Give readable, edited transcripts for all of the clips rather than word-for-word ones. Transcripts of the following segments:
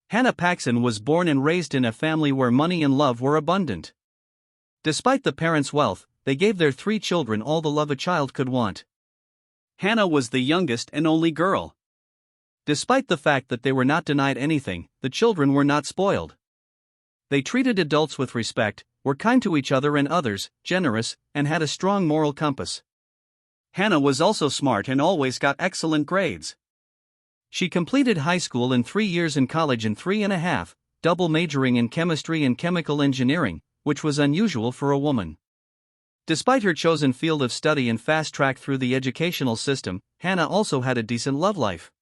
Hannah Paxson was born and raised in a family where money and love were abundant. Despite the parents' wealth, they gave their 3 children all the love a child could want. Hannah was the youngest and only girl. Despite the fact that they were not denied anything, the children were not spoiled. They treated adults with respect, were kind to each other and others, generous, and had a strong moral compass. Hannah was also smart and always got excellent grades. She completed high school in 3 years and college in 3.5, double majoring in chemistry and chemical engineering, which was unusual for a woman. Despite her chosen field of study and fast track through the educational system, Hannah also had a decent love life.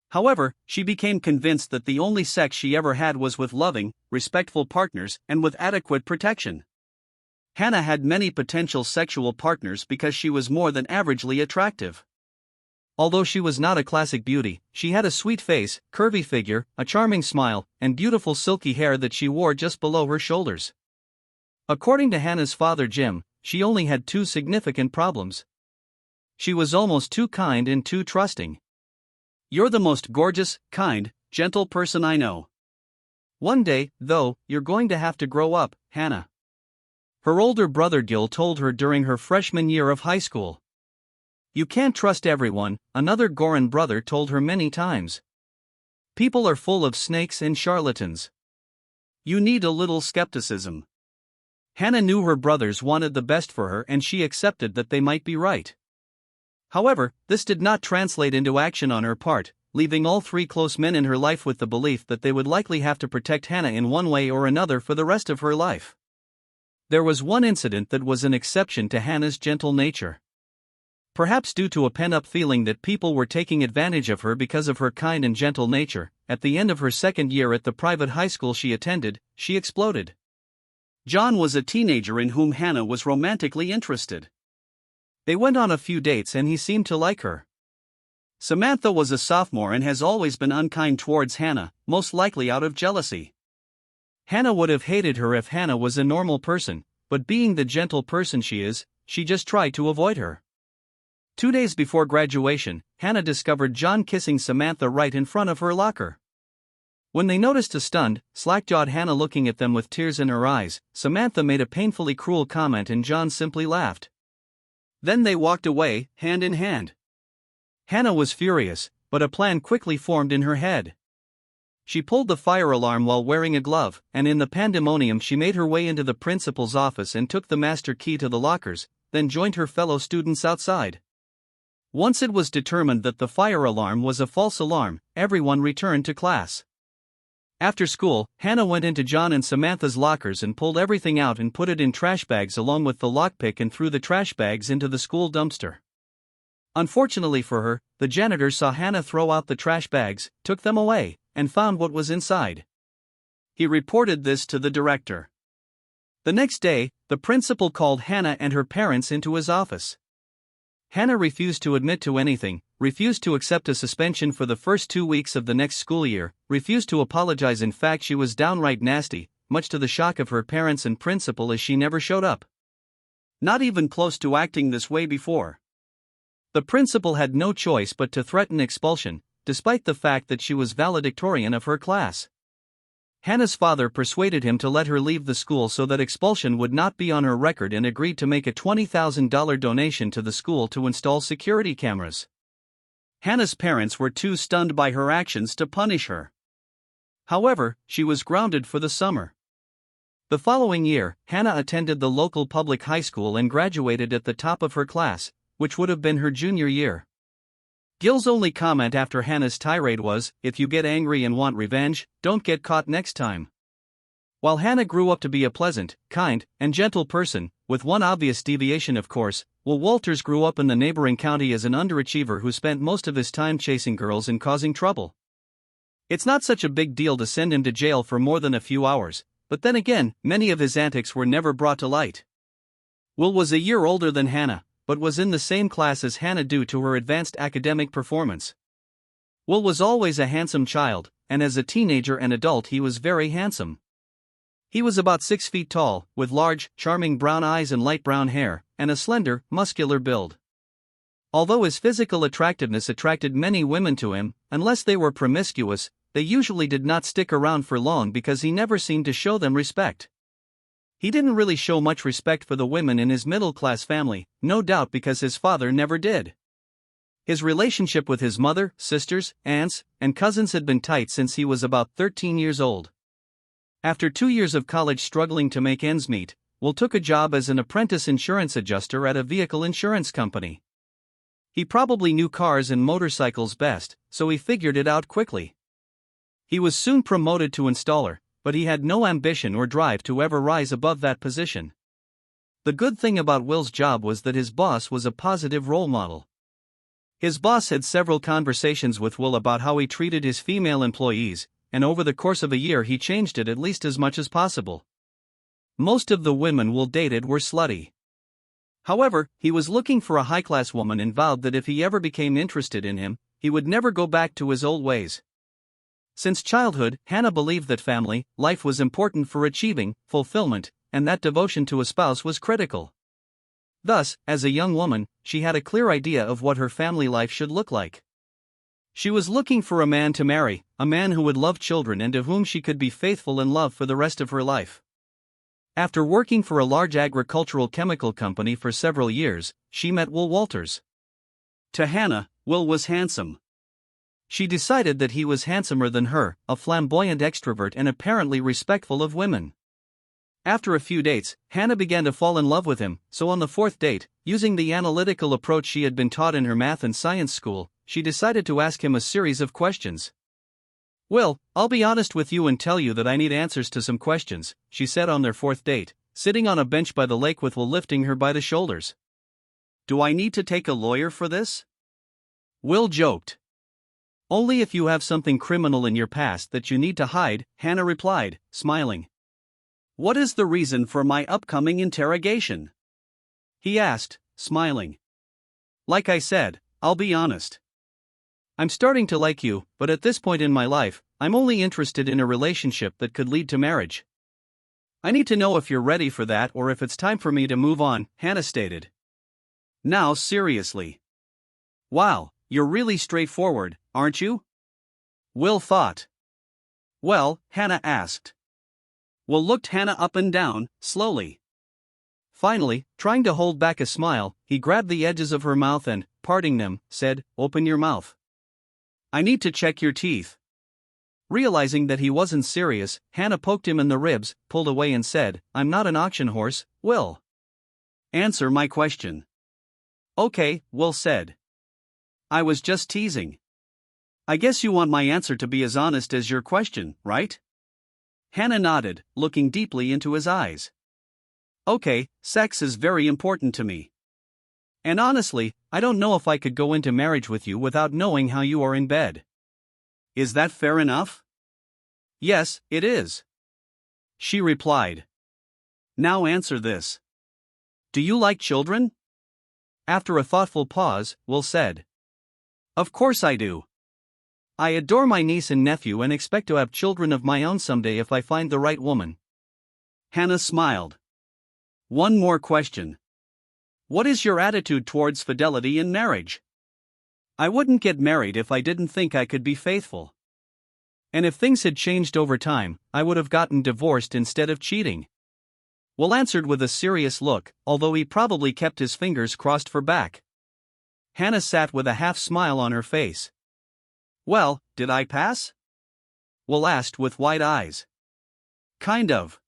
However, she became convinced that the only sex she ever had was with loving, respectful partners and with adequate protection. Hannah had many potential sexual partners because she was more than averagely attractive. Although she was not a classic beauty, she had a sweet face, curvy figure, a charming smile, and beautiful silky hair that she wore just below her shoulders. According to Hannah's father Jim, she only had 2 significant problems. She was almost too kind and too trusting. "You're the most gorgeous, kind, gentle person I know. One day, though, you're going to have to grow up, Hannah." Her older brother Gil told her during her freshman year of high school. "You can't trust everyone," another Goran brother told her many times. "People are full of snakes and charlatans. You need a little skepticism." Hannah knew her brothers wanted the best for her and she accepted that they might be right. However, this did not translate into action on her part, leaving all 3 close men in her life with the belief that they would likely have to protect Hannah in one way or another for the rest of her life. There was one incident that was an exception to Hannah's gentle nature. Perhaps due to a pent-up feeling that people were taking advantage of her because of her kind and gentle nature, at the end of her 2nd year at the private high school she attended, she exploded. John was a teenager in whom Hannah was romantically interested. They went on a few dates and he seemed to like her. Samantha was a sophomore and has always been unkind towards Hannah, most likely out of jealousy. Hannah would have hated her if Hannah was a normal person, but being the gentle person she is, she just tried to avoid her. 2 days before graduation, Hannah discovered John kissing Samantha right in front of her locker. When they noticed a stunned, slack-jawed Hannah looking at them with tears in her eyes, Samantha made a painfully cruel comment and John simply laughed. Then they walked away, hand in hand. Hannah was furious, but a plan quickly formed in her head. She pulled the fire alarm while wearing a glove, and in the pandemonium she made her way into the principal's office and took the master key to the lockers, then joined her fellow students outside. Once it was determined that the fire alarm was a false alarm, everyone returned to class. After school, Hannah went into John and Samantha's lockers and pulled everything out and put it in trash bags along with the lockpick and threw the trash bags into the school dumpster. Unfortunately for her, the janitor saw Hannah throw out the trash bags, took them away, and found what was inside. He reported this to the director. The next day, the principal called Hannah and her parents into his office. Hannah refused to admit to anything, refused to accept a suspension for the first 2 weeks of the next school year, refused to apologize. In fact, she was downright nasty, much to the shock of her parents and principal, as she never showed up. Not even close to acting this way before. The principal had no choice but to threaten expulsion, despite the fact that she was valedictorian of her class. Hannah's father persuaded him to let her leave the school so that expulsion would not be on her record and agreed to make a $20,000 donation to the school to install security cameras. Hannah's parents were too stunned by her actions to punish her. However, she was grounded for the summer. The following year, Hannah attended the local public high school and graduated at the top of her class, which would have been her junior year. Gil's only comment after Hannah's tirade was, "If you get angry and want revenge, don't get caught next time." While Hannah grew up to be a pleasant, kind, and gentle person, with one obvious deviation of course, Will Walters grew up in the neighboring county as an underachiever who spent most of his time chasing girls and causing trouble. It's not such a big deal to send him to jail for more than a few hours, but then again, many of his antics were never brought to light. Will was a year older than Hannah, but was in the same class as Hannah due to her advanced academic performance. Will was always a handsome child, and as a teenager and adult he was very handsome. He was about 6 feet tall, with large, charming brown eyes and light brown hair, and a slender, muscular build. Although his physical attractiveness attracted many women to him, unless they were promiscuous, they usually did not stick around for long because he never seemed to show them respect. He didn't really show much respect for the women in his middle-class family, no doubt because his father never did. His relationship with his mother, sisters, aunts, and cousins had been tight since he was about 13 years old. After 2 years of college struggling to make ends meet, Will took a job as an apprentice insurance adjuster at a vehicle insurance company. He probably knew cars and motorcycles best, so he figured it out quickly. He was soon promoted to installer, but he had no ambition or drive to ever rise above that position. The good thing about Will's job was that his boss was a positive role model. His boss had several conversations with Will about how he treated his female employees, and over the course of a year he changed it at least as much as possible. Most of the women Will dated were slutty. However, he was looking for a high-class woman and vowed that if he ever became interested in him, he would never go back to his old ways. Since childhood, Hannah believed that family life was important for achieving fulfillment, and that devotion to a spouse was critical. Thus, as a young woman, she had a clear idea of what her family life should look like. She was looking for a man to marry, a man who would love children and to whom she could be faithful in love for the rest of her life. After working for a large agricultural chemical company for several years, she met Will Walters. To Hannah, Will was handsome. She decided that he was handsomer than her, a flamboyant extrovert and apparently respectful of women. After a few dates, Hannah began to fall in love with him, so on the fourth date, using the analytical approach she had been taught in her math and science school, she decided to ask him a series of questions. "Will, I'll be honest with you and tell you that I need answers to some questions," she said on their fourth date, sitting on a bench by the lake with Will lifting her by the shoulders. "Do I need to take a lawyer for this?" Will joked. "Only if you have something criminal in your past that you need to hide," Hannah replied, smiling. "What is the reason for my upcoming interrogation?" he asked, smiling. "Like I said, I'll be honest. I'm starting to like you, but at this point in my life, I'm only interested in a relationship that could lead to marriage. I need to know if you're ready for that or if it's time for me to move on," Hannah stated. "Now seriously. Wow, you're really straightforward, aren't you?" Will thought. "Well," Hannah asked. Will looked Hannah up and down, slowly. Finally, trying to hold back a smile, he grabbed the edges of her mouth and, parting them, said, "Open your mouth. I need to check your teeth." Realizing that he wasn't serious, Hannah poked him in the ribs, pulled away and said, "I'm not an auction horse, Will. Answer my question." "Okay," Will said. "I was just teasing. I guess you want my answer to be as honest as your question, right?" Hannah nodded, looking deeply into his eyes. "Okay, sex is very important to me. And honestly, I don't know if I could go into marriage with you without knowing how you are in bed. Is that fair enough?" "Yes, it is," she replied. "Now answer this. Do you like children?" After a thoughtful pause, Will said, "Of course I do. I adore my niece and nephew and expect to have children of my own someday if I find the right woman." Hannah smiled. "One more question. What is your attitude towards fidelity in marriage?" "I wouldn't get married if I didn't think I could be faithful. And if things had changed over time, I would have gotten divorced instead of cheating." Will answered with a serious look, although he probably kept his fingers crossed for back. Hannah sat with a half smile on her face. "Well, did I pass?" Will asked with wide eyes. "Kind of."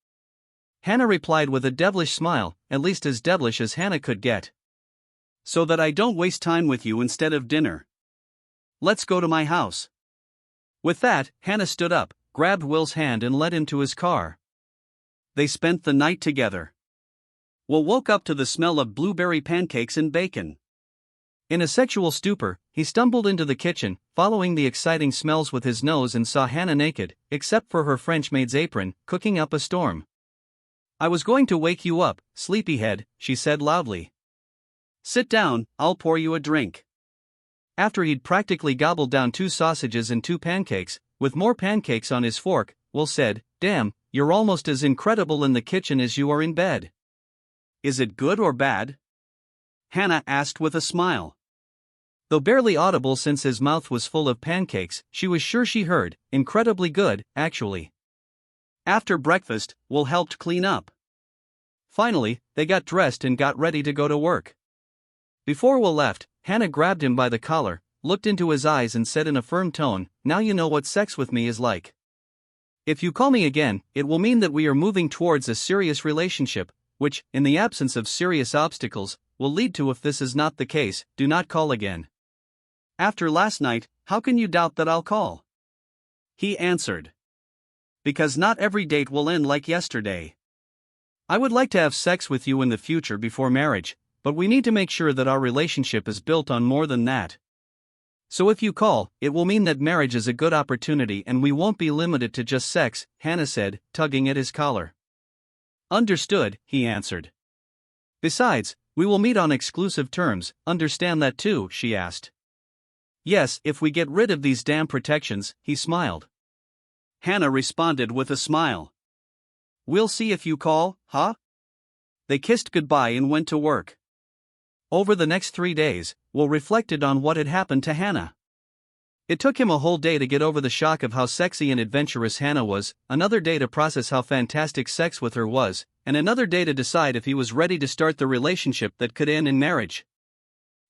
Hannah replied with a devilish smile, at least as devilish as Hannah could get. "So that I don't waste time with you instead of dinner. Let's go to my house." With that, Hannah stood up, grabbed Will's hand and led him to his car. They spent the night together. Will woke up to the smell of blueberry pancakes and bacon. In a sexual stupor, he stumbled into the kitchen, following the exciting smells with his nose and saw Hannah naked, except for her French maid's apron, cooking up a storm. "I was going to wake you up, sleepyhead," she said loudly. "Sit down, I'll pour you a drink." After he'd practically gobbled down 2 sausages and 2 pancakes, with more pancakes on his fork, Will said, "Damn, you're almost as incredible in the kitchen as you are in bed." "Is it good or bad?" Hannah asked with a smile. Though barely audible since his mouth was full of pancakes, she was sure she heard, incredibly good, actually. After breakfast, Will helped clean up. Finally, they got dressed and got ready to go to work. Before Will left, Hannah grabbed him by the collar, looked into his eyes and said in a firm tone, "Now you know what sex with me is like. If you call me again, it will mean that we are moving towards a serious relationship, which, in the absence of serious obstacles, will lead to. If this is not the case, do not call again. After last night, how can you doubt that I'll call?" He answered. "Because not every date will end like yesterday. I would like to have sex with you in the future before marriage, but we need to make sure that our relationship is built on more than that. So if you call, it will mean that marriage is a good opportunity and we won't be limited to just sex," Hannah said, tugging at his collar. "Understood," he answered. "Besides, we will meet on exclusive terms, understand that too?" she asked. "Yes, if we get rid of these damn protections," he smiled. Hannah responded with a smile. "We'll see if you call, huh?" They kissed goodbye and went to work. Over the next 3 days, Will reflected on what had happened to Hannah. It took him a whole day to get over the shock of how sexy and adventurous Hannah was, another day to process how fantastic sex with her was, and another day to decide if he was ready to start the relationship that could end in marriage.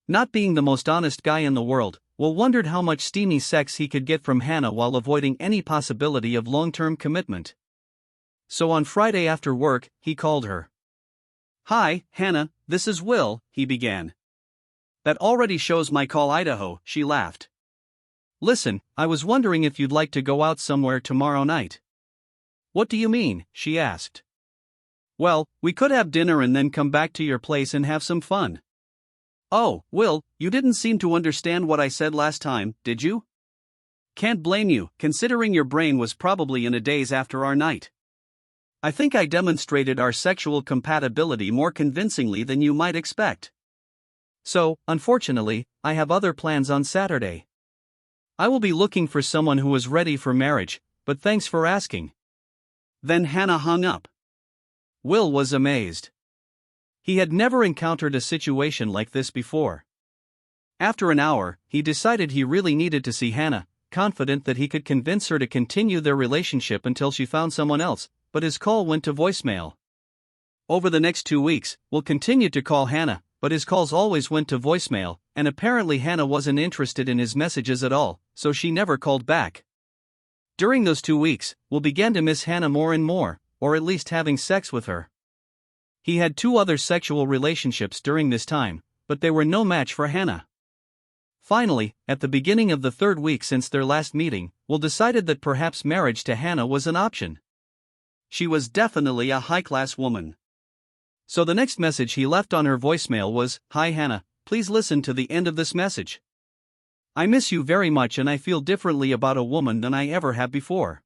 Not being the most honest guy in the world, Will wondered how much steamy sex he could get from Hannah while avoiding any possibility of long-term commitment. So on Friday after work, he called her. "Hi, Hannah, this is Will," he began. "That already shows my call, Idaho," she laughed. "Listen, I was wondering if you'd like to go out somewhere tomorrow night." "What do you mean?" she asked. "Well, we could have dinner and then come back to your place and have some fun." "Oh, Will, you didn't seem to understand what I said last time, did you?" "Can't blame you, considering your brain was probably in a daze after our night. I think I demonstrated our sexual compatibility more convincingly than you might expect. So, unfortunately, I have other plans on Saturday. I will be looking for someone who is ready for marriage, but thanks for asking." Then Hannah hung up. Will was amazed. He had never encountered a situation like this before. After an hour, he decided he really needed to see Hannah, confident that he could convince her to continue their relationship until she found someone else, but his call went to voicemail. Over the next 2 weeks, Will continued to call Hannah, but his calls always went to voicemail, and apparently Hannah wasn't interested in his messages at all, so she never called back. During those 2 weeks, Will began to miss Hannah more and more, or at least having sex with her. He had 2 other sexual relationships during this time, but they were no match for Hannah. Finally, at the beginning of the 3rd week since their last meeting, Will decided that perhaps marriage to Hannah was an option. She was definitely a high-class woman. So the next message he left on her voicemail was, "Hi Hannah, please listen to the end of this message. I miss you very much and I feel differently about a woman than I ever have before.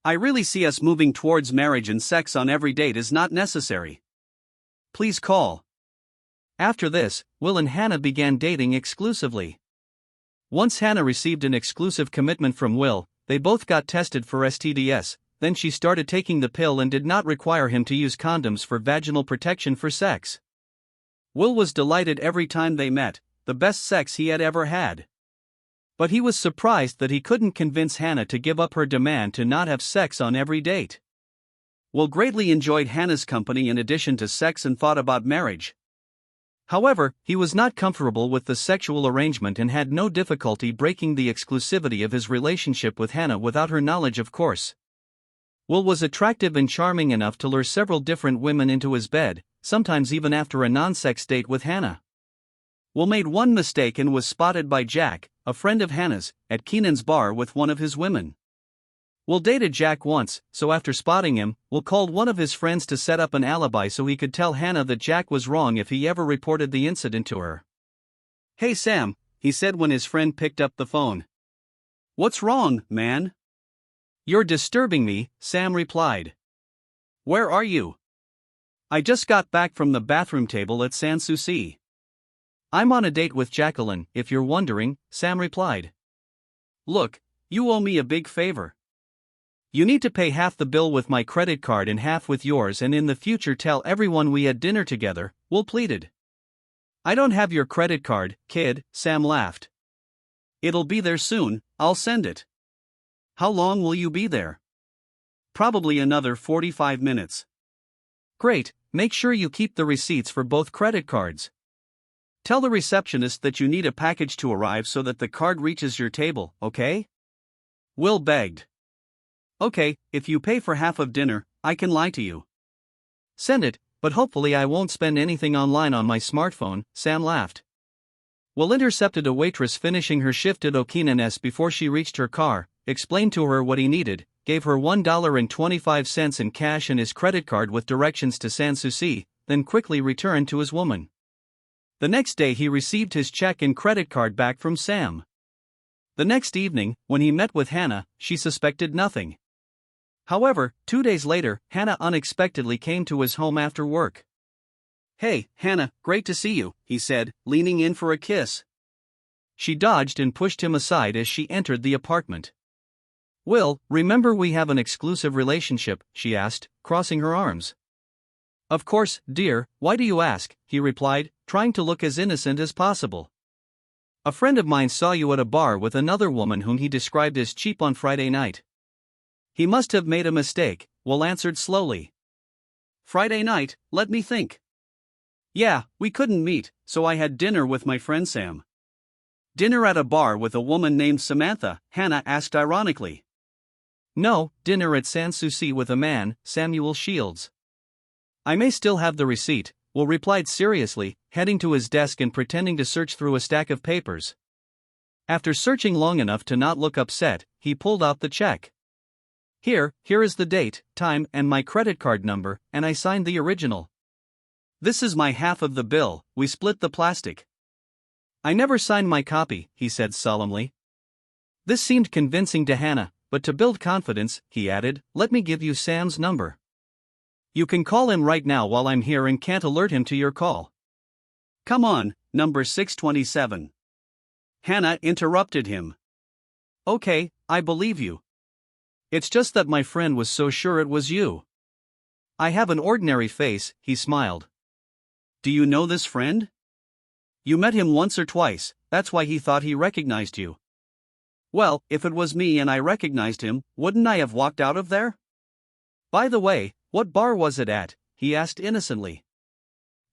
I really see us moving towards marriage and sex on every date is not necessary. Please call." After this, Will and Hannah began dating exclusively. Once Hannah received an exclusive commitment from Will, they both got tested for STDs, then she started taking the pill and did not require him to use condoms for vaginal protection for sex. Will was delighted every time they met, the best sex he had ever had. But he was surprised that he couldn't convince Hannah to give up her demand to not have sex on every date. Will greatly enjoyed Hannah's company in addition to sex and thought about marriage. However, he was not comfortable with the sexual arrangement and had no difficulty breaking the exclusivity of his relationship with Hannah without her knowledge, of course. Will was attractive and charming enough to lure several different women into his bed, sometimes even after a non-sex date with Hannah. Will made one mistake and was spotted by Jack, a friend of Hannah's, at Keenan's bar with one of his women. Will dated Jack once, so after spotting him, Will called one of his friends to set up an alibi so he could tell Hannah that Jack was wrong if he ever reported the incident to her. "Hey Sam," he said when his friend picked up the phone. "What's wrong, man?" "You're disturbing me," Sam replied. "Where are you?" "I just got back from the bathroom table at Sans Souci." "I'm on a date with Jacqueline, if you're wondering," Sam replied. "Look, you owe me a big favor. You need to pay half the bill with my credit card and half with yours, and in the future tell everyone we had dinner together," Will pleaded. I don't have your credit card, kid, Sam laughed. It'll be there soon, I'll send it. How long will you be there? Probably another 45 minutes. Great, make sure you keep the receipts for both credit cards. Tell the receptionist that you need a package to arrive so that the card reaches your table, okay? Will begged. Okay, if you pay for half of dinner, I can lie to you. Send it, but hopefully I won't spend anything online on my smartphone, Sam laughed. Will intercepted a waitress finishing her shift at O'Keenan's before she reached her car, explained to her what he needed, gave her $1.25 in cash and his credit card with directions to Sans Souci, then quickly returned to his woman. The next day he received his check and credit card back from Sam. The next evening, when he met with Hannah, she suspected nothing. However, 2 days later, Hannah unexpectedly came to his home after work. Hey, Hannah, great to see you, he said, leaning in for a kiss. She dodged and pushed him aside as she entered the apartment. Will, remember we have an exclusive relationship, she asked, crossing her arms. Of course, dear, why do you ask, he replied, trying to look as innocent as possible. A friend of mine saw you at a bar with another woman whom he described as cheap on Friday night. He must have made a mistake, Will answered slowly. Friday night, let me think. Yeah, we couldn't meet, so I had dinner with my friend Sam. Dinner at a bar with a woman named Samantha, Hannah asked ironically. No, dinner at Sans Souci with a man, Samuel Shields. I may still have the receipt, Will replied seriously, heading to his desk and pretending to search through a stack of papers. After searching long enough to not look upset, he pulled out the check. Here is the date, time, and my credit card number, and I signed the original. This is my half of the bill, we split the plastic. I never signed my copy, he said solemnly. This seemed convincing to Hannah, but to build confidence, he added, let me give you Sam's number. You can call him right now while I'm here and can't alert him to your call. Come on, number 627. Hannah interrupted him. Okay, I believe you. It's just that my friend was so sure it was you. I have an ordinary face, he smiled. Do you know this friend? You met him once or twice, that's why he thought he recognized you. Well, if it was me and I recognized him, wouldn't I have walked out of there? By the way, what bar was it at? He asked innocently.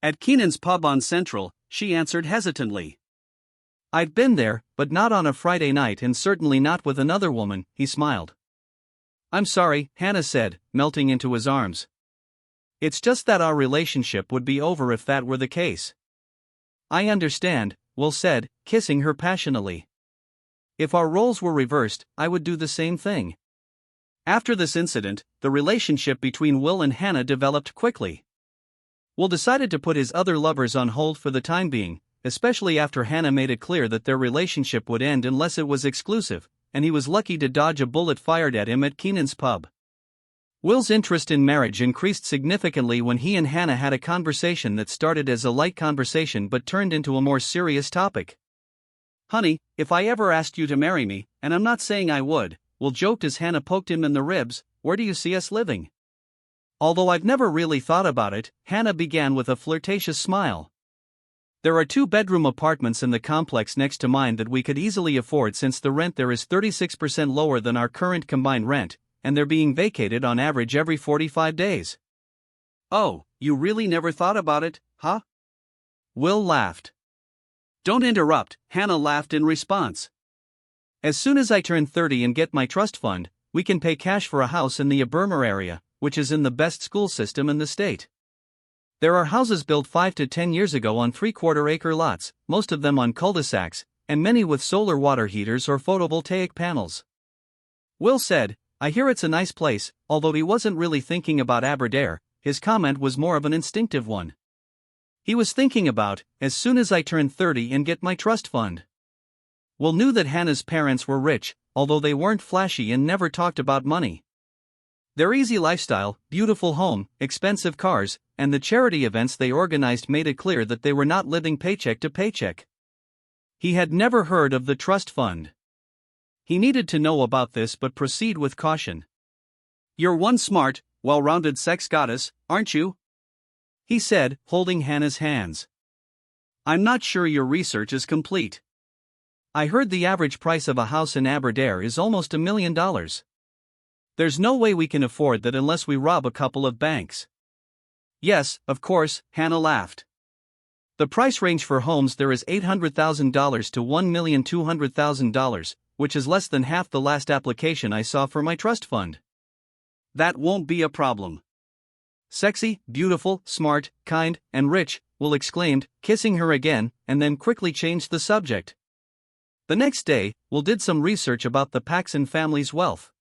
At Keenan's pub on Central, she answered hesitantly. I've been there, but not on a Friday night and certainly not with another woman, he smiled. I'm sorry, Hannah said, melting into his arms. It's just that our relationship would be over if that were the case. I understand, Will said, kissing her passionately. If our roles were reversed, I would do the same thing. After this incident, the relationship between Will and Hannah developed quickly. Will decided to put his other lovers on hold for the time being, especially after Hannah made it clear that their relationship would end unless it was exclusive, and he was lucky to dodge a bullet fired at him at Keenan's pub. Will's interest in marriage increased significantly when he and Hannah had a conversation that started as a light conversation but turned into a more serious topic. Honey, if I ever asked you to marry me, and I'm not saying I would, Will joked as Hannah poked him in the ribs, where do you see us living? Although I've never really thought about it, Hannah began with a flirtatious smile. There are 2-bedroom apartments in the complex next to mine that we could easily afford since the rent there is 36% lower than our current combined rent, and they're being vacated on average every 45 days. Oh, you really never thought about it, huh? Will laughed. Don't interrupt, Hannah laughed in response. As soon as I turn 30 and get my trust fund, we can pay cash for a house in the Abermer area, which is in the best school system in the state. There are houses built 5 to 10 years ago on 3/4-acre lots, most of them on cul-de-sacs, and many with solar water heaters or photovoltaic panels. Will said, I hear it's a nice place, although he wasn't really thinking about Aberdare, his comment was more of an instinctive one. He was thinking about, as soon as I turn 30 and get my trust fund. Will knew that Hannah's parents were rich, although they weren't flashy and never talked about money. Their easy lifestyle, beautiful home, expensive cars, and the charity events they organized made it clear that they were not living paycheck to paycheck. He had never heard of the trust fund. He needed to know about this but proceed with caution. You're one smart, well-rounded sex goddess, aren't you? He said, holding Hannah's hands. I'm not sure your research is complete. I heard the average price of a house in Aberdare is almost $1 million. There's no way we can afford that unless we rob a couple of banks. Yes, of course, Hannah laughed. The price range for homes there is $800,000 to $1,200,000, which is less than half the last application I saw for my trust fund. That won't be a problem. Sexy, beautiful, smart, kind, and rich, Will exclaimed, kissing her again, and then quickly changed the subject. The next day, Will did some research about the Paxson family's wealth.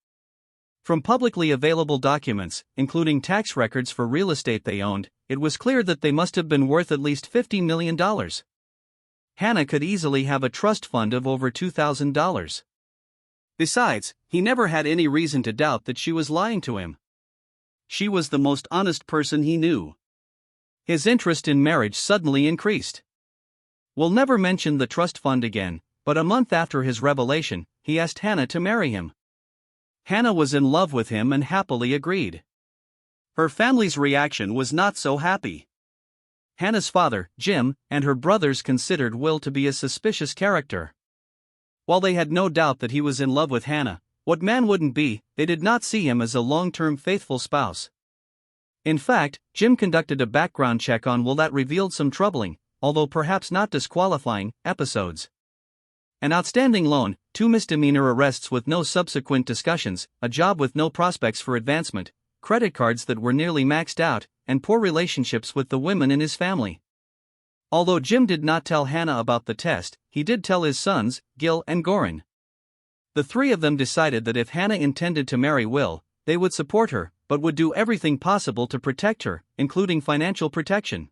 From publicly available documents, including tax records for real estate they owned, it was clear that they must have been worth at least $50 million. Hannah could easily have a trust fund of over $2,000. Besides, he never had any reason to doubt that she was lying to him. She was the most honest person he knew. His interest in marriage suddenly increased. Will never mention the trust fund again, but a month after his revelation, he asked Hannah to marry him. Hannah was in love with him and happily agreed. Her family's reaction was not so happy. Hannah's father, Jim, and her brothers considered Will to be a suspicious character. While they had no doubt that he was in love with Hannah, what man wouldn't be, they did not see him as a long-term faithful spouse. In fact, Jim conducted a background check on Will that revealed some troubling, although perhaps not disqualifying, episodes. An outstanding loan, 2 misdemeanor arrests with no subsequent discussions, a job with no prospects for advancement, credit cards that were nearly maxed out, and poor relationships with the women in his family. Although Jim did not tell Hannah about the test, he did tell his sons, Gil and Goran. The three of them decided that if Hannah intended to marry Will, they would support her, but would do everything possible to protect her, including financial protection.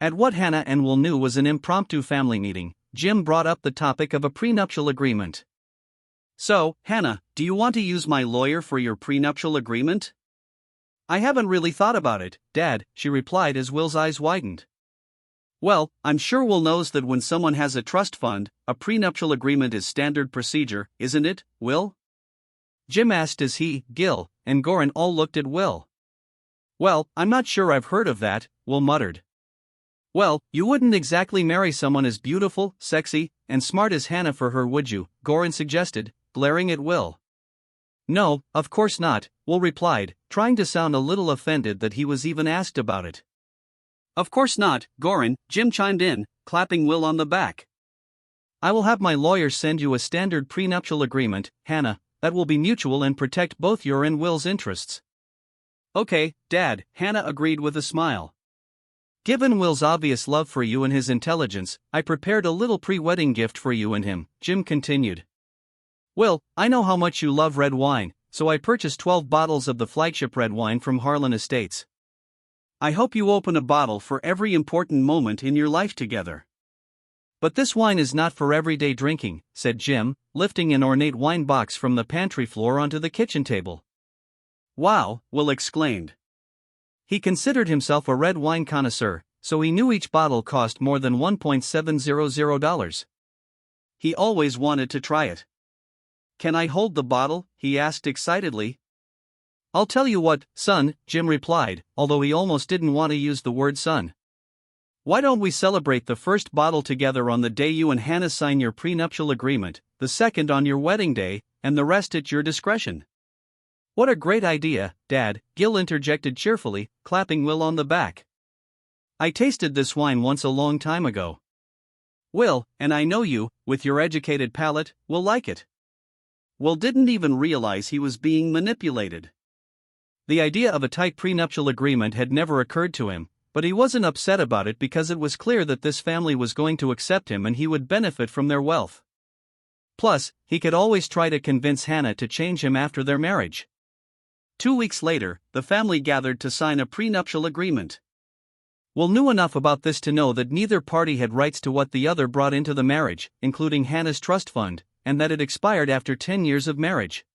At what Hannah and Will knew was an impromptu family meeting, Jim brought up the topic of a prenuptial agreement. So, Hannah, do you want to use my lawyer for your prenuptial agreement? I haven't really thought about it, Dad, she replied as Will's eyes widened. Well, I'm sure Will knows that when someone has a trust fund, a prenuptial agreement is standard procedure, isn't it, Will? Jim asked as he, Gil, and Goran all looked at Will. Well, I'm not sure I've heard of that, Will muttered. Well, you wouldn't exactly marry someone as beautiful, sexy, and smart as Hannah for her, would you? Goran suggested, glaring at Will. No, of course not, Will replied, trying to sound a little offended that he was even asked about it. Of course not, Goran, Jim chimed in, clapping Will on the back. I will have my lawyer send you a standard prenuptial agreement, Hannah, that will be mutual and protect both your and Will's interests. Okay, Dad, Hannah agreed with a smile. Given Will's obvious love for you and his intelligence, I prepared a little pre-wedding gift for you and him, Jim continued. Will, I know how much you love red wine, so I purchased 12 bottles of the flagship red wine from Harlan Estates. I hope you open a bottle for every important moment in your life together. But this wine is not for everyday drinking, said Jim, lifting an ornate wine box from the pantry floor onto the kitchen table. Wow, Will exclaimed. He considered himself a red wine connoisseur, so he knew each bottle cost more than $1.700. He always wanted to try it. Can I hold the bottle? He asked excitedly. I'll tell you what, son, Jim replied, although he almost didn't want to use the word son. Why don't we celebrate the first bottle together on the day you and Hannah sign your prenuptial agreement, the second on your wedding day, and the rest at your discretion? What a great idea, Dad, Gil interjected cheerfully, clapping Will on the back. I tasted this wine once a long time ago. Will, and I know you, with your educated palate, will like it. Will didn't even realize he was being manipulated. The idea of a tight prenuptial agreement had never occurred to him, but he wasn't upset about it because it was clear that this family was going to accept him and he would benefit from their wealth. Plus, he could always try to convince Hannah to change him after their marriage. 2 weeks later, the family gathered to sign a prenuptial agreement. Will knew enough about this to know that neither party had rights to what the other brought into the marriage, including Hannah's trust fund, and that it expired after 10 years of marriage.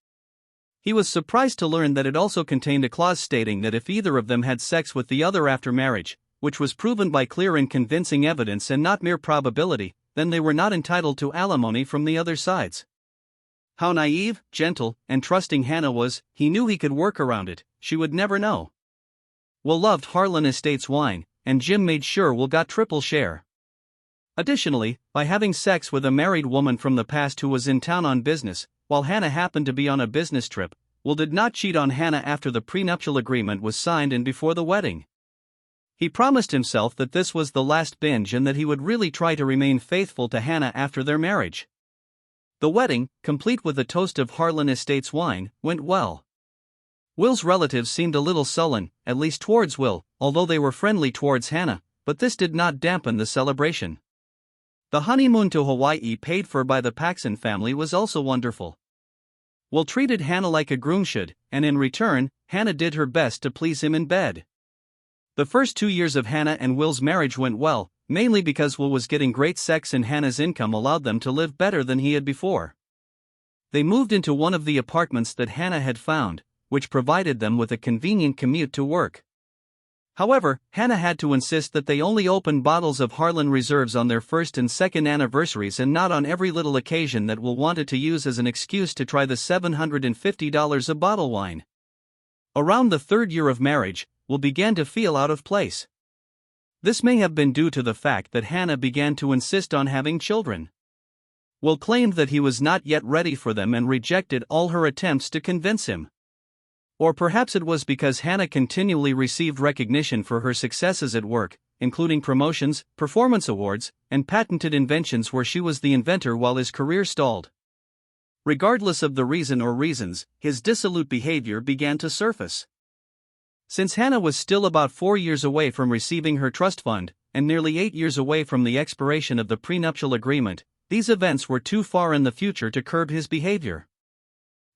He was surprised to learn that it also contained a clause stating that if either of them had sex with the other after marriage, which was proven by clear and convincing evidence and not mere probability, then they were not entitled to alimony from the other sides. How naive, gentle, and trusting Hannah was, he knew he could work around it, she would never know. Will loved Harlan Estates wine, and Jim made sure Will got triple share. Additionally, by having sex with a married woman from the past who was in town on business, while Hannah happened to be on a business trip, Will did not cheat on Hannah after the prenuptial agreement was signed and before the wedding. He promised himself that this was the last binge and that he would really try to remain faithful to Hannah after their marriage. The wedding, complete with a toast of Harlan Estates wine, went well. Will's relatives seemed a little sullen, at least towards Will, although they were friendly towards Hannah, but this did not dampen the celebration. The honeymoon to Hawaii paid for by the Paxson family was also wonderful. Will treated Hannah like a groom should, and in return, Hannah did her best to please him in bed. The first 2 years of Hannah and Will's marriage went well, mainly because Will was getting great sex and Hannah's income allowed them to live better than he had before. They moved into one of the apartments that Hannah had found, which provided them with a convenient commute to work. However, Hannah had to insist that they only open bottles of Harlan Reserves on their first and second anniversaries and not on every little occasion that Will wanted to use as an excuse to try the $750 a bottle wine. Around the third year of marriage, Will began to feel out of place. This may have been due to the fact that Hannah began to insist on having children. Will claimed that he was not yet ready for them and rejected all her attempts to convince him. Or perhaps it was because Hannah continually received recognition for her successes at work, including promotions, performance awards, and patented inventions where she was the inventor while his career stalled. Regardless of the reason or reasons, his dissolute behavior began to surface. Since Hannah was still about 4 years away from receiving her trust fund, and nearly 8 years away from the expiration of the prenuptial agreement, these events were too far in the future to curb his behavior.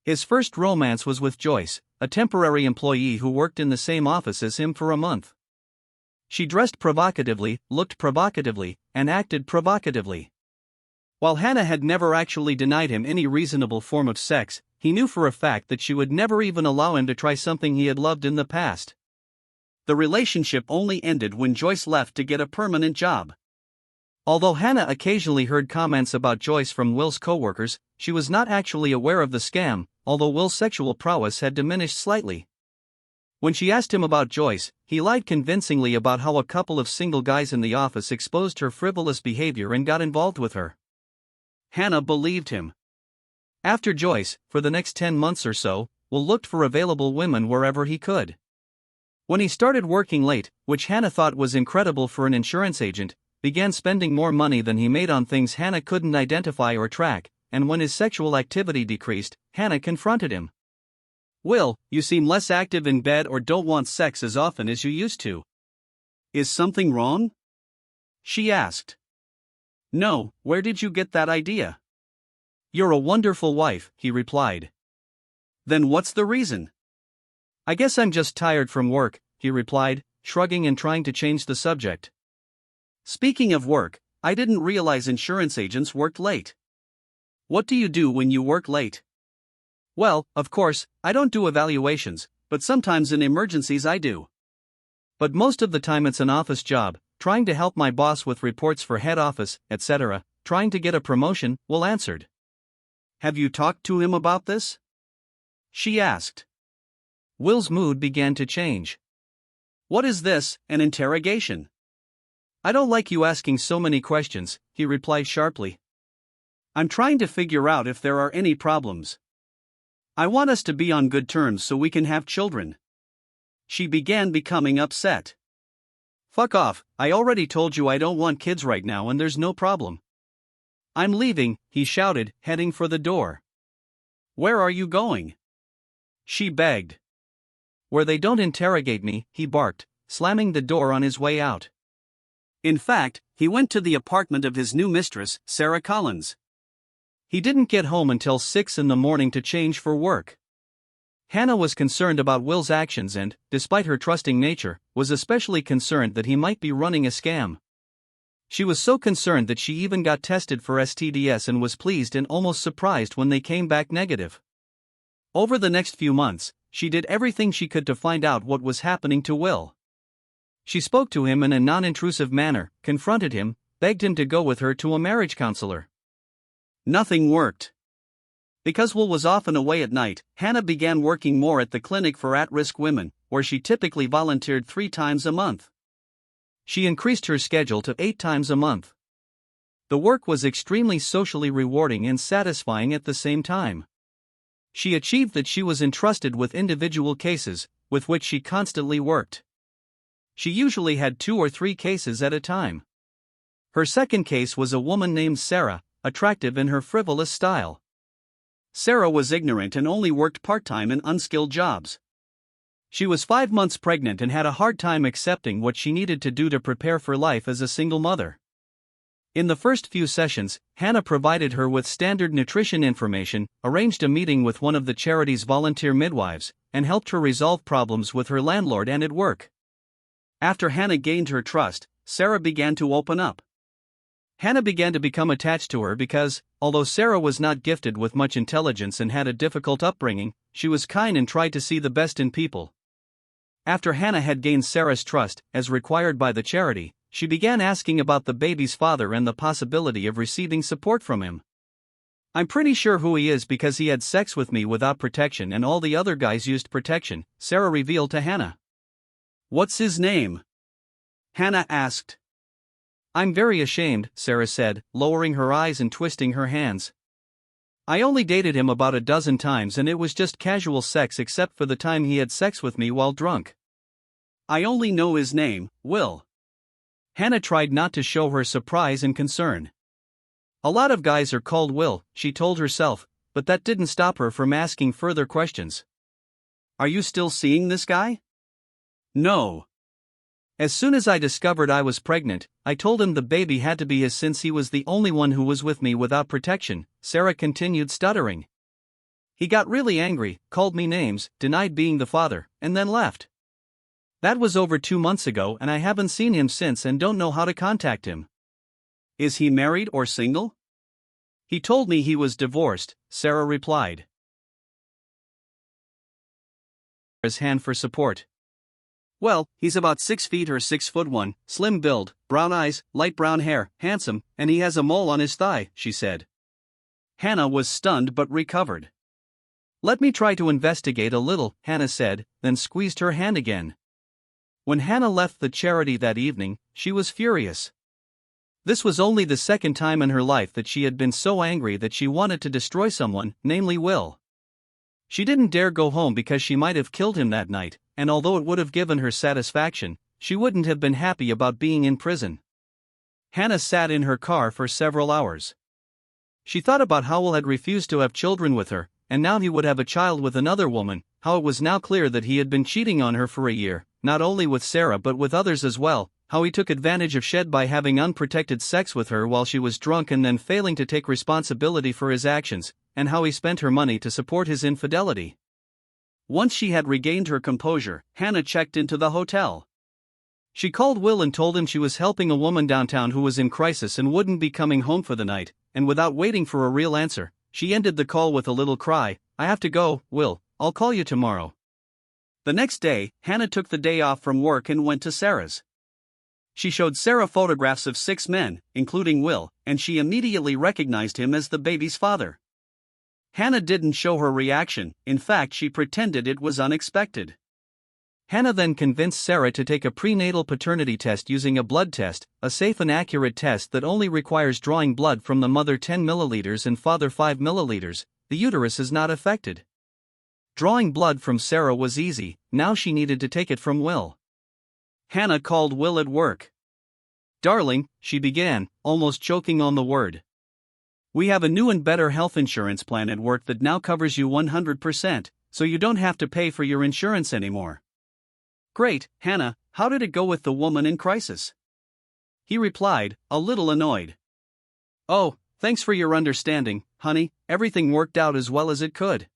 His first romance was with Joyce, a temporary employee who worked in the same office as him for a month. She dressed provocatively, looked provocatively, and acted provocatively. While Hannah had never actually denied him any reasonable form of sex, he knew for a fact that she would never even allow him to try something he had loved in the past. The relationship only ended when Joyce left to get a permanent job. Although Hannah occasionally heard comments about Joyce from Will's coworkers, she was not actually aware of the scam, although Will's sexual prowess had diminished slightly. When she asked him about Joyce, he lied convincingly about how a couple of single guys in the office exposed her frivolous behavior and got involved with her. Hannah believed him. After Joyce, for the next 10 months or so, Will looked for available women wherever he could. When he started working late, which Hannah thought was incredible for an insurance agent, began spending more money than he made on things Hannah couldn't identify or track, and when his sexual activity decreased, Hannah confronted him. "Will, you seem less active in bed or don't want sex as often as you used to. Is something wrong?" she asked. "No, where did you get that idea?" "You're a wonderful wife," he replied. "Then what's the reason?" "I guess I'm just tired from work," he replied, shrugging and trying to change the subject. "Speaking of work, I didn't realize insurance agents worked late. What do you do when you work late?" "Well, of course, I don't do evaluations, but sometimes in emergencies I do. But most of the time it's an office job, trying to help my boss with reports for head office, etc., trying to get a promotion," Will answered. "Have you talked to him about this?" she asked. Will's mood began to change. "What is this, an interrogation?" "I don't like you asking so many questions," he replied sharply. "I'm trying to figure out if there are any problems. I want us to be on good terms so we can have children." She began becoming upset. "Fuck off, I already told you I don't want kids right now and there's no problem." "I'm leaving," he shouted, heading for the door. "Where are you going?" she begged. "Where they don't interrogate me," he barked, slamming the door on his way out. In fact, he went to the apartment of his new mistress, Sarah Collins. He didn't get home until 6 in the morning to change for work. Hannah was concerned about Will's actions and, despite her trusting nature, was especially concerned that he might be running a scam. She was so concerned that she even got tested for STDs and was pleased and almost surprised when they came back negative. Over the next few months, she did everything she could to find out what was happening to Will. She spoke to him in a non-intrusive manner, confronted him, begged him to go with her to a marriage counselor. Nothing worked. Because Will was often away at night, Hannah began working more at the clinic for at-risk women, where she typically volunteered 3 times a month. She increased her schedule to 8 times a month. The work was extremely socially rewarding and satisfying at the same time. She achieved that she was entrusted with individual cases, with which she constantly worked. She usually had 2 or 3 cases at a time. Her second case was a woman named Sarah, attractive in her frivolous style. Sarah was ignorant and only worked part-time in unskilled jobs. She was 5 months pregnant and had a hard time accepting what she needed to do to prepare for life as a single mother. In the first few sessions, Hannah provided her with standard nutrition information, arranged a meeting with one of the charity's volunteer midwives, and helped her resolve problems with her landlord and at work. After Hannah gained her trust, Sarah began to open up. Hannah began to become attached to her because, although Sarah was not gifted with much intelligence and had a difficult upbringing, she was kind and tried to see the best in people. After Hannah had gained Sarah's trust, as required by the charity, she began asking about the baby's father and the possibility of receiving support from him. "I'm pretty sure who he is because he had sex with me without protection and all the other guys used protection," Sarah revealed to Hannah. "What's his name?" Hannah asked. "I'm very ashamed," Sarah said, lowering her eyes and twisting her hands. "I only dated him about a dozen times and it was just casual sex except for the time he had sex with me while drunk. I only know his name, Will." Hannah tried not to show her surprise and concern. "A lot of guys are called Will," she told herself, but that didn't stop her from asking further questions. "Are you still seeing this guy?" "No. As soon as I discovered I was pregnant, I told him the baby had to be his since he was the only one who was with me without protection," Sarah continued, stuttering. "He got really angry, called me names, denied being the father, and then left. That was over 2 months ago and I haven't seen him since and don't know how to contact him." "Is he married or single?" "He told me he was divorced," Sarah replied. Sarah's hand for support. "Well, he's about 6 feet or 6'1", slim build, brown eyes, light brown hair, handsome, and he has a mole on his thigh," she said. Hannah was stunned but recovered. "Let me try to investigate a little," Hannah said, then squeezed her hand again. When Hannah left the charity that evening, she was furious. This was only the second time in her life that she had been so angry that she wanted to destroy someone, namely Will. She didn't dare go home because she might have killed him that night, and although it would have given her satisfaction, she wouldn't have been happy about being in prison. Hannah sat in her car for several hours. She thought about how Will had refused to have children with her, and now he would have a child with another woman, how it was now clear that he had been cheating on her for a year, not only with Sarah but with others as well, how he took advantage of Shed by having unprotected sex with her while she was drunk and then failing to take responsibility for his actions, and how he spent her money to support his infidelity. Once she had regained her composure, Hannah checked into the hotel. She called Will and told him she was helping a woman downtown who was in crisis and wouldn't be coming home for the night, and without waiting for a real answer, she ended the call with a little cry, "I have to go, Will, I'll call you tomorrow." The next day, Hannah took the day off from work and went to Sarah's. She showed Sarah photographs of 6 men, including Will, and she immediately recognized him as the baby's father. Hannah didn't show her reaction, in fact she pretended it was unexpected. Hannah then convinced Sarah to take a prenatal paternity test using a blood test, a safe and accurate test that only requires drawing blood from the mother 10 milliliters and father 5 milliliters, the uterus is not affected. Drawing blood from Sarah was easy, now she needed to take it from Will. Hannah called Will at work. "Darling," she began, almost choking on the word. "We have a new and better health insurance plan at work that now covers you 100%, so you don't have to pay for your insurance anymore." "Great, Hannah, how did it go with the woman in crisis?" He replied, a little annoyed. "Oh, thanks for your understanding, honey, everything worked out as well as it could.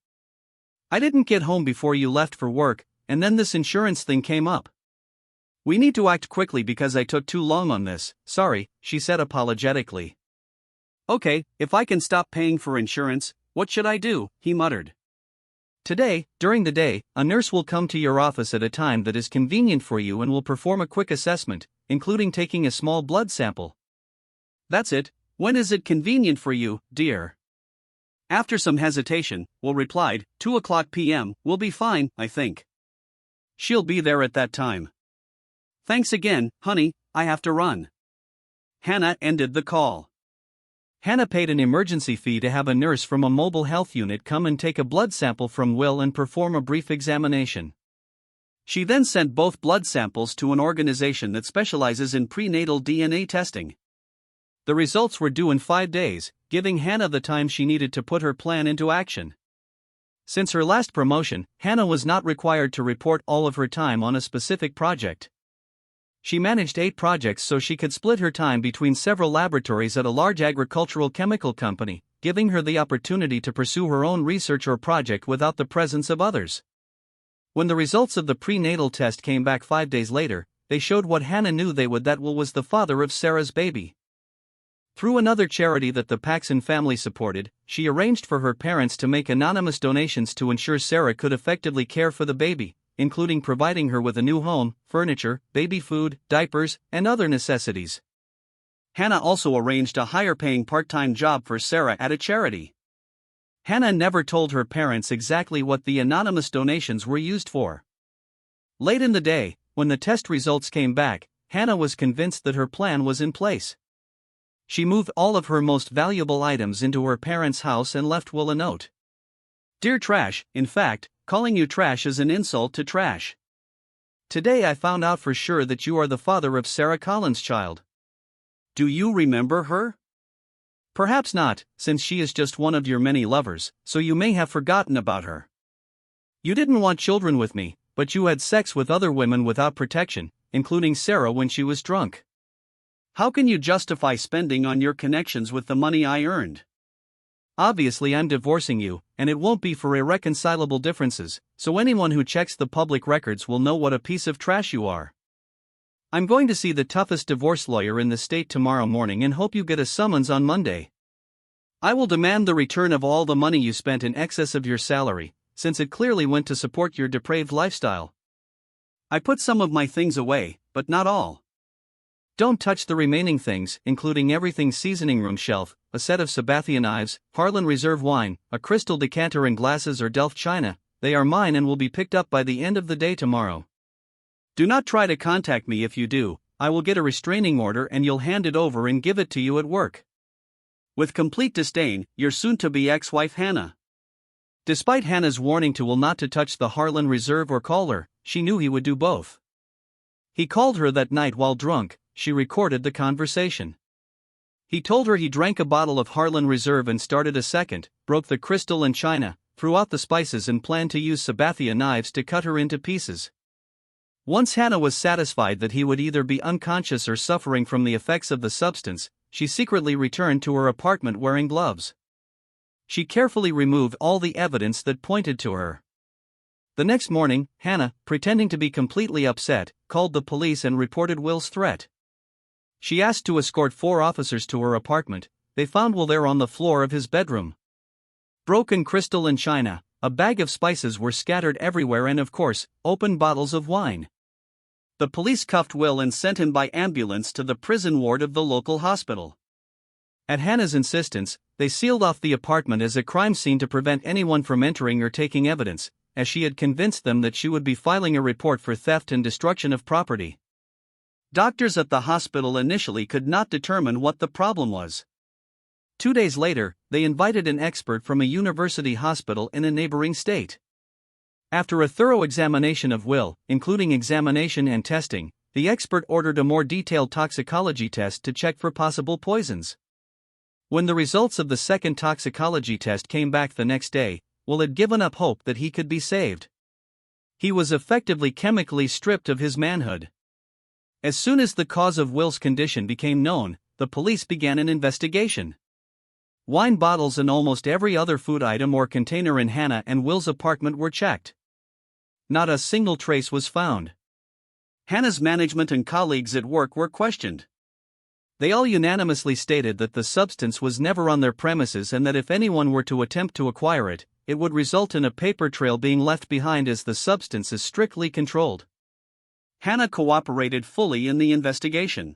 I didn't get home before you left for work, and then this insurance thing came up. We need to act quickly because I took too long on this, sorry," she said apologetically. "Okay, if I can stop paying for insurance, what should I do?" he muttered. "Today, during the day, a nurse will come to your office at a time that is convenient for you and will perform a quick assessment, including taking a small blood sample." "That's it, when is it convenient for you, dear?" After some hesitation, Will replied, 2:00 p.m. will be fine, I think. She'll be there at that time. "Thanks again, honey, I have to run." Hannah ended the call. Hannah paid an emergency fee to have a nurse from a mobile health unit come and take a blood sample from Will and perform a brief examination. She then sent both blood samples to an organization that specializes in prenatal DNA testing. The results were due in 5 days, giving Hannah the time she needed to put her plan into action. Since her last promotion, Hannah was not required to report all of her time on a specific project. She managed 8 projects so she could split her time between several laboratories at a large agricultural chemical company, giving her the opportunity to pursue her own research or project without the presence of others. When the results of the prenatal test came back 5 days later, they showed what Hannah knew they would, that Will was the father of Sarah's baby. Through another charity that the Paxson family supported, she arranged for her parents to make anonymous donations to ensure Sarah could effectively care for the baby, including providing her with a new home, furniture, baby food, diapers, and other necessities. Hannah also arranged a higher-paying part-time job for Sarah at a charity. Hannah never told her parents exactly what the anonymous donations were used for. Late in the day, when the test results came back, Hannah was convinced that her plan was in place. She moved all of her most valuable items into her parents' house and left Will a note. "Dear Trash, in fact, calling you trash is an insult to trash. Today I found out for sure that you are the father of Sarah Collins' child. Do you remember her? Perhaps not, since she is just one of your many lovers, so you may have forgotten about her. You didn't want children with me, but you had sex with other women without protection, including Sarah when she was drunk. How can you justify spending on your connections with the money I earned? Obviously I'm divorcing you, and it won't be for irreconcilable differences, so anyone who checks the public records will know what a piece of trash you are. I'm going to see the toughest divorce lawyer in the state tomorrow morning and hope you get a summons on Monday. I will demand the return of all the money you spent in excess of your salary, since it clearly went to support your depraved lifestyle. I put some of my things away, but not all. Don't touch the remaining things, including everything's seasoning room shelf, a set of Sabathia knives, Harlan Reserve wine, a crystal decanter and glasses or Delft china. They are mine and will be picked up by the end of the day tomorrow. Do not try to contact me. If you do, I will get a restraining order and you'll hand it over and give it to you at work. With complete disdain, your soon-to-be ex-wife Hannah." Despite Hannah's warning to Will not to touch the Harlan Reserve or call her, she knew he would do both. He called her that night while drunk. She recorded the conversation. He told her he drank a bottle of Harlan Reserve and started a second, broke the crystal and china, threw out the spices and planned to use Sabathia knives to cut her into pieces. Once Hannah was satisfied that he would either be unconscious or suffering from the effects of the substance, she secretly returned to her apartment wearing gloves. She carefully removed all the evidence that pointed to her. The next morning, Hannah, pretending to be completely upset, called the police and reported Will's threat. She asked to escort 4 officers to her apartment. They found Will there on the floor of his bedroom. Broken crystal and china, a bag of spices were scattered everywhere and of course, open bottles of wine. The police cuffed Will and sent him by ambulance to the prison ward of the local hospital. At Hannah's insistence, they sealed off the apartment as a crime scene to prevent anyone from entering or taking evidence, as she had convinced them that she would be filing a report for theft and destruction of property. Doctors at the hospital initially could not determine what the problem was. 2 days later, they invited an expert from a university hospital in a neighboring state. After a thorough examination of Will, including examination and testing, the expert ordered a more detailed toxicology test to check for possible poisons. When the results of the second toxicology test came back the next day, Will had given up hope that he could be saved. He was effectively chemically stripped of his manhood. As soon as the cause of Will's condition became known, the police began an investigation. Wine bottles and almost every other food item or container in Hannah and Will's apartment were checked. Not a single trace was found. Hannah's management and colleagues at work were questioned. They all unanimously stated that the substance was never on their premises and that if anyone were to attempt to acquire it, it would result in a paper trail being left behind as the substance is strictly controlled. Hannah cooperated fully in the investigation.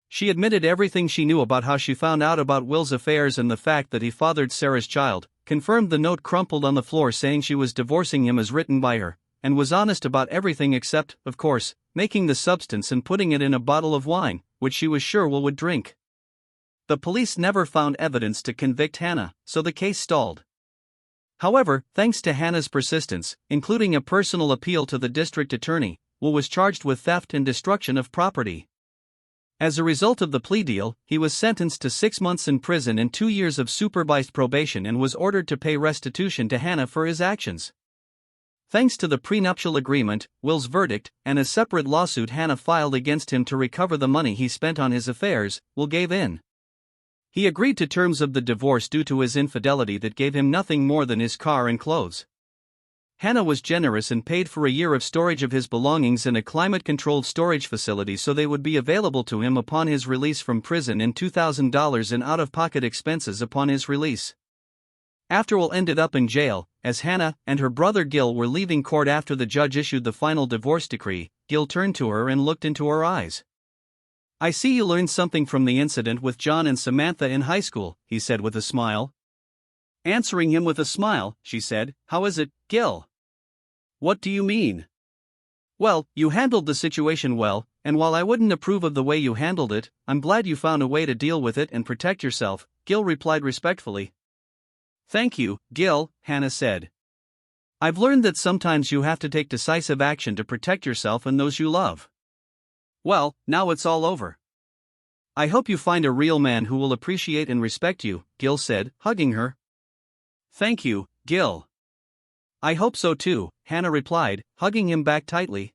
She admitted everything she knew about how she found out about Will's affairs and the fact that he fathered Sarah's child, confirmed the note crumpled on the floor saying she was divorcing him as written by her, and was honest about everything except, of course, making the substance and putting it in a bottle of wine, which she was sure Will would drink. The police never found evidence to convict Hannah, so the case stalled. However, thanks to Hannah's persistence, including a personal appeal to the district attorney, Will was charged with theft and destruction of property. As a result of the plea deal, he was sentenced to 6 months in prison and 2 years of supervised probation and was ordered to pay restitution to Hannah for his actions. Thanks to the prenuptial agreement, Will's verdict, and a separate lawsuit Hannah filed against him to recover the money he spent on his affairs, Will gave in. He agreed to terms of the divorce due to his infidelity that gave him nothing more than his car and clothes. Hannah was generous and paid for a year of storage of his belongings in a climate-controlled storage facility so they would be available to him upon his release from prison and $2,000 in out-of-pocket expenses upon his release. After Will ended up in jail, as Hannah and her brother Gil were leaving court after the judge issued the final divorce decree, Gil turned to her and looked into her eyes. "I see you learned something from the incident with John and Samantha in high school," he said with a smile. Answering him with a smile, she said, "How is it, Gil?" "What do you mean?" "Well, you handled the situation well, and while I wouldn't approve of the way you handled it, I'm glad you found a way to deal with it and protect yourself," Gil replied respectfully. "Thank you, Gil," Hannah said. "I've learned that sometimes you have to take decisive action to protect yourself and those you love. Well, now it's all over. I hope you find a real man who will appreciate and respect you," Gil said, hugging her. "Thank you, Gil." "I hope so too," Hannah replied, hugging him back tightly.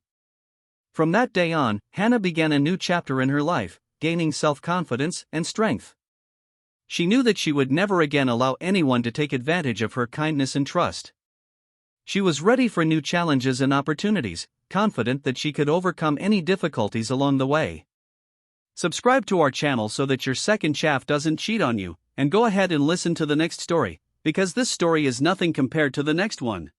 From that day on, Hannah began a new chapter in her life, gaining self-confidence and strength. She knew that she would never again allow anyone to take advantage of her kindness and trust. She was ready for new challenges and opportunities, confident that she could overcome any difficulties along the way. Subscribe to our channel so that your second chaff doesn't cheat on you, and go ahead and listen to the next story, because this story is nothing compared to the next one.